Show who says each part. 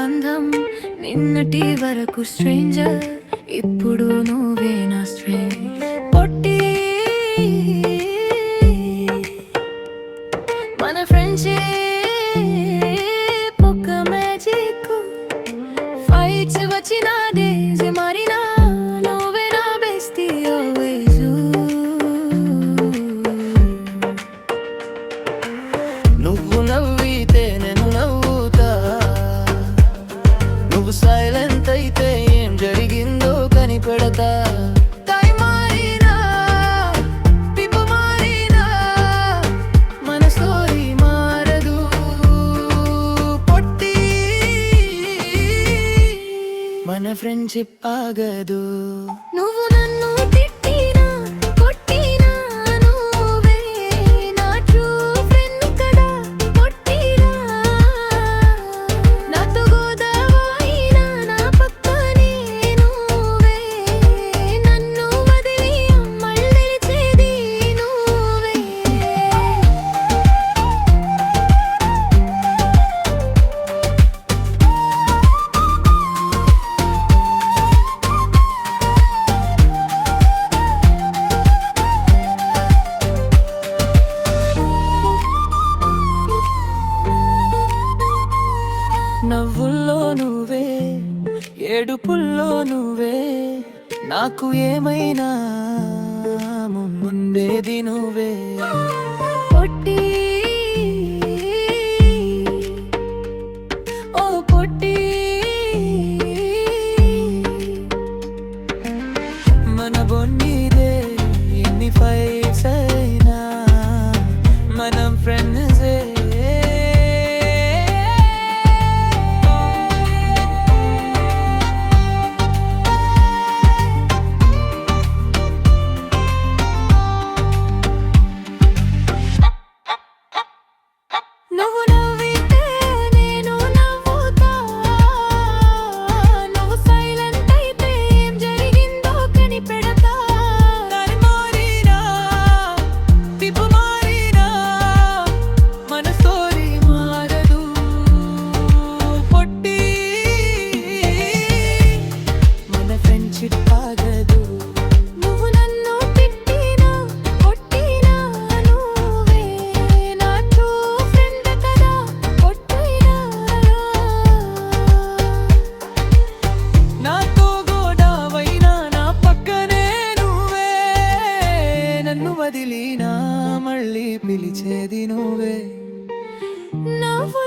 Speaker 1: బంధం నిన్నటి వరకు స్ట్రేంజర్, ఇప్పుడు నువ్వే నా స్ట్రేంజ్. పొట్టి మన ఫ్రెండ్షిప్ ఒక మ్యాజిక్, ఫైట్స్ వచ్చిన డేస్ మారినా నువ్వే నా బెస్టీ ఆల్వేస్.
Speaker 2: నువ్వు నవ్వితే నేను నవ్వుతా, నువ్వు సైలెంట్ అయితే ఏం జరిగిందో కనిపెడతా. టైం మారినా, people మారినా, మన స్టోరీ మారదు. పొట్టి మన ఫ్రెండ్షిప్ ఆగదు.
Speaker 1: నువ్వు నన్ను తిట్టినా కొట్టినా నువ్వే నా ట్రూ ఫ్రెండ్ కదా. పొట్టినా నాతో గోదావైనా నా పక్కనే నువ్వే, నన్ను వదిలి మళ్ళిచేది నువ్వే.
Speaker 2: నవ్వుల్లో నువ్వే, ఏడుపుల్లో నువ్వే, నాకు ఏమైనా ముందుండేది నువ్వే.
Speaker 1: పొట్టి ఓ పొట్టి,
Speaker 2: మన బొన్నీదే ఎన్ని ఫైట్స్ అయినా మనం ఫ్రెండ్సే.
Speaker 1: నువ్వు నవ్వితే నేను నవ్వుతా, నువ్వు సైలెంట్ అయితే ఏం జరిగిందో కనిపెడతా.
Speaker 2: టైం మారినా, people మారినా, మన స్టోరీ మారదు. పొట్టి మన ఫ్రెండ్షిప్ ఆగదు.
Speaker 1: నువ్వు నన్ను తిట్టినా కొట్టినా నువ్వే నా ట్రూ ఫ్రెండ్ కదా. పొట్టినా
Speaker 2: నాతో గోదావైనా నా పక్కనే నువ్వే, నన్ను వదిలినా మళ్ళీ పిలిచేది నువ్వే.
Speaker 1: నవ్వు